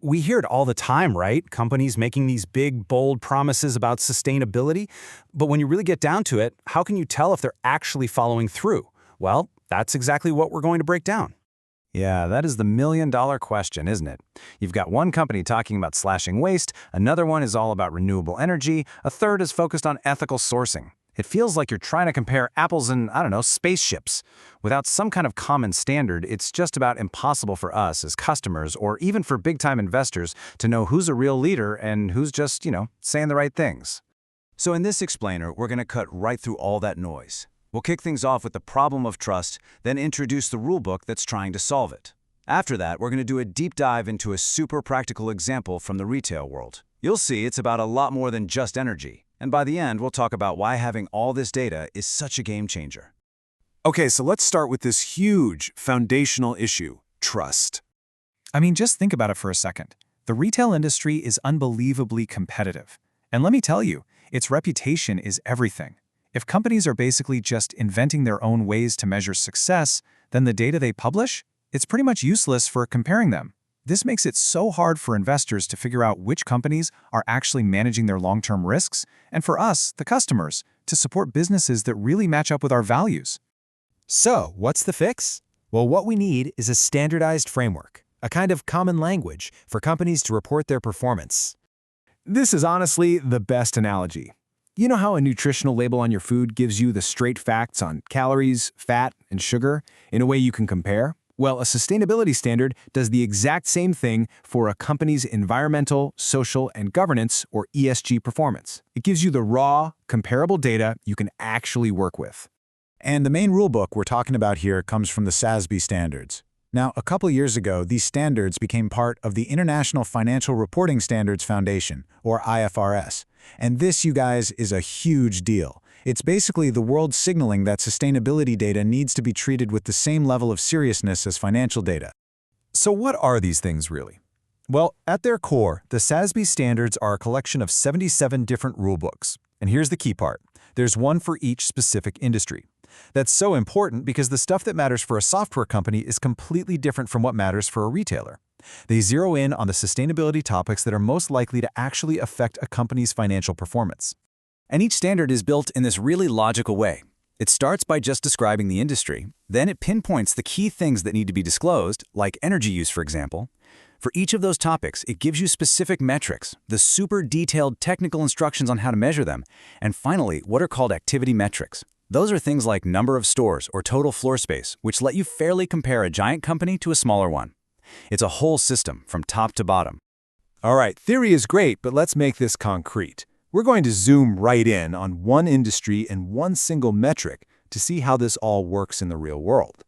We hear it all the time, right? Companies making these big, bold promises about sustainability. But when you really get down to it, how can you tell if they're actually following through? Well, that's exactly what we're going to break down. Yeah, that is the million-dollar question, isn't it? You've got one company talking about slashing waste, another one is all about renewable energy, a third is focused on ethical sourcing. It feels like you're trying to compare apples and, I don't know, spaceships. Without some kind of common standard, it's just about impossible for us as customers or even for big-time investors to know who's a real leader and who's just, saying the right things. So in this explainer, we're going to cut right through all that noise. We'll kick things off with the problem of trust, then introduce the rulebook that's trying to solve it. After that, we're going to do a deep dive into a super practical example from the retail world. You'll see it's about a lot more than just energy. And by the end, we'll talk about why having all this data is such a game changer. Okay, so let's start with this huge foundational issue, trust. I mean, just think about it for a second. The retail industry is unbelievably competitive. And let me tell you, its reputation is everything. If companies are basically just inventing their own ways to measure success, then the data they publish, it's pretty much useless for comparing them. This makes it so hard for investors to figure out which companies are actually managing their long-term risks, and for us, the customers, to support businesses that really match up with our values. So, what's the fix? Well, what we need is a standardized framework, a kind of common language for companies to report their performance. This is honestly the best analogy. You know how a nutritional label on your food gives you the straight facts on calories, fat, and sugar in a way you can compare? Well, a sustainability standard does the exact same thing for a company's environmental, social, and governance, or ESG performance. It gives you the raw, comparable data you can actually work with. And the main rulebook we're talking about here comes from the SASB standards. Now, a couple years ago, these standards became part of the International Financial Reporting Standards Foundation, or IFRS. And this, you guys, is a huge deal. It's basically the world signaling that sustainability data needs to be treated with the same level of seriousness as financial data. So what are these things really? Well, at their core, the SASB standards are a collection of 77 different rulebooks. And here's the key part. There's one for each specific industry. That's so important because the stuff that matters for a software company is completely different from what matters for a retailer. They zero in on the sustainability topics that are most likely to actually affect a company's financial performance. And each standard is built in this really logical way. It starts by just describing the industry, then it pinpoints the key things that need to be disclosed, like energy use, for example. For each of those topics, it gives you specific metrics, the super detailed technical instructions on how to measure them, and finally, what are called activity metrics. Those are things like number of stores or total floor space, which let you fairly compare a giant company to a smaller one. It's a whole system from top to bottom. All right, theory is great, but let's make this concrete. We're going to zoom right in on one industry and one single metric to see how this all works in the real world.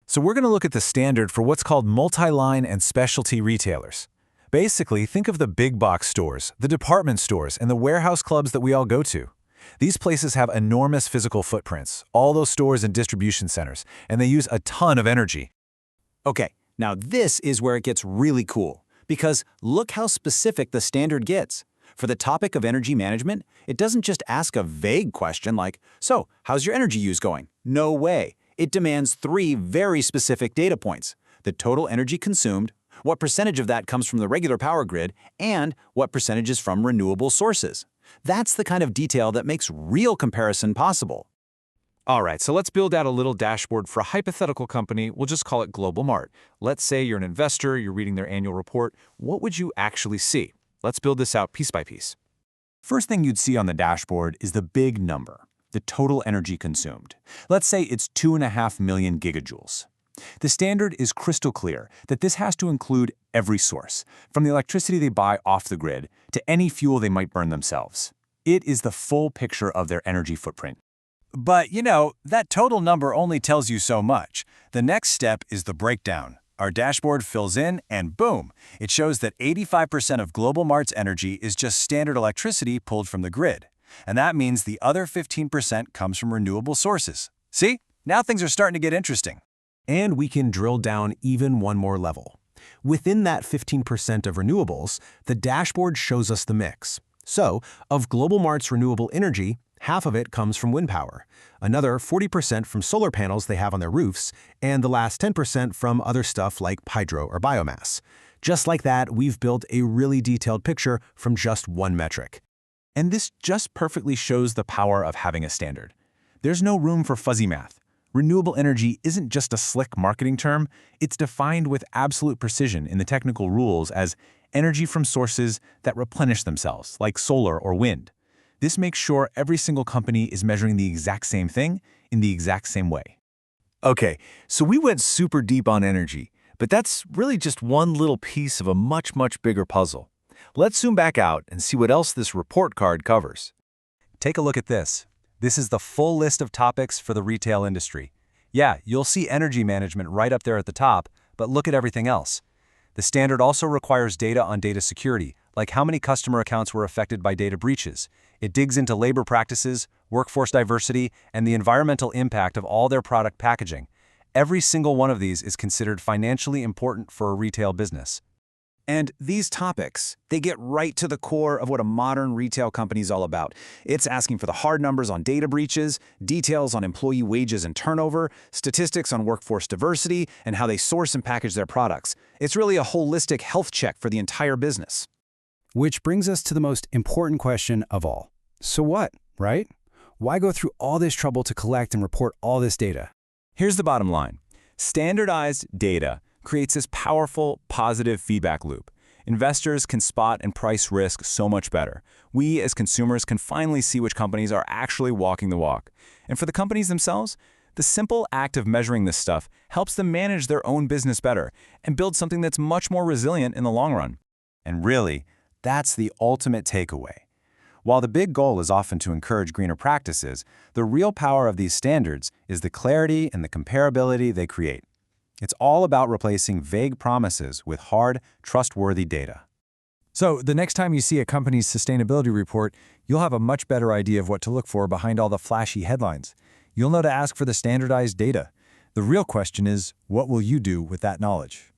So we're going to look at the standard for what's called multi-line and specialty retailers. Basically, think of the big box stores, the department stores, and the warehouse clubs that we all go to. These places have enormous physical footprints, all those stores and distribution centers, and they use a ton of energy. Okay, now this is where it gets really cool, because look how specific the standard gets. For the topic of energy management, it doesn't just ask a vague question like, so, how's your energy use going? No way. It demands 3 very specific data points: the total energy consumed, what percentage of that comes from the regular power grid, and what percentage is from renewable sources. That's the kind of detail that makes real comparison possible. All right, so let's build out a little dashboard for a hypothetical company. We'll just call it Global Mart. Let's say you're an investor, you're reading their annual report. What would you actually see? Let's build this out piece by piece. First thing you'd see on the dashboard is the big number, the total energy consumed. Let's say it's 2.5 million gigajoules. The standard is crystal clear that this has to include every source, from the electricity they buy off the grid to any fuel they might burn themselves. It is the full picture of their energy footprint. But, that total number only tells you so much. The next step is the breakdown. Our dashboard fills in, and boom, it shows that 85% of Global Mart's energy is just standard electricity pulled from the grid. And that means the other 15% comes from renewable sources. See? Now things are starting to get interesting. And we can drill down even one more level. Within that 15% of renewables, the dashboard shows us the mix. So, of Global Mart's renewable energy, half of it comes from wind power, another 40% from solar panels they have on their roofs, and the last 10% from other stuff like hydro or biomass. Just like that, we've built a really detailed picture from just one metric. And this just perfectly shows the power of having a standard. There's no room for fuzzy math. Renewable energy isn't just a slick marketing term, it's defined with absolute precision in the technical rules as energy from sources that replenish themselves, like solar or wind. This makes sure every single company is measuring the exact same thing in the exact same way. Okay, so we went super deep on energy, but that's really just one little piece of a much, much bigger puzzle. Let's zoom back out and see what else this report card covers. Take a look at this. This is the full list of topics for the retail industry. Yeah, you'll see energy management right up there at the top, but look at everything else. The standard also requires data on data security, like how many customer accounts were affected by data breaches. It digs into labor practices, workforce diversity, and the environmental impact of all their product packaging. Every single one of these is considered financially important for a retail business. And these topics, they get right to the core of what a modern retail company is all about. It's asking for the hard numbers on data breaches, details on employee wages and turnover, statistics on workforce diversity, and how they source and package their products. It's really a holistic health check for the entire business. Which brings us to the most important question of all. So what, right? Why go through all this trouble to collect and report all this data? Here's the bottom line. Standardized data creates this powerful, positive feedback loop. Investors can spot and price risk so much better. We, as consumers, can finally see which companies are actually walking the walk. And for the companies themselves, the simple act of measuring this stuff helps them manage their own business better and build something that's much more resilient in the long run. And really, that's the ultimate takeaway. While the big goal is often to encourage greener practices, the real power of these standards is the clarity and the comparability they create. It's all about replacing vague promises with hard, trustworthy data. So the next time you see a company's sustainability report, you'll have a much better idea of what to look for behind all the flashy headlines. You'll know to ask for the standardized data. The real question is, what will you do with that knowledge?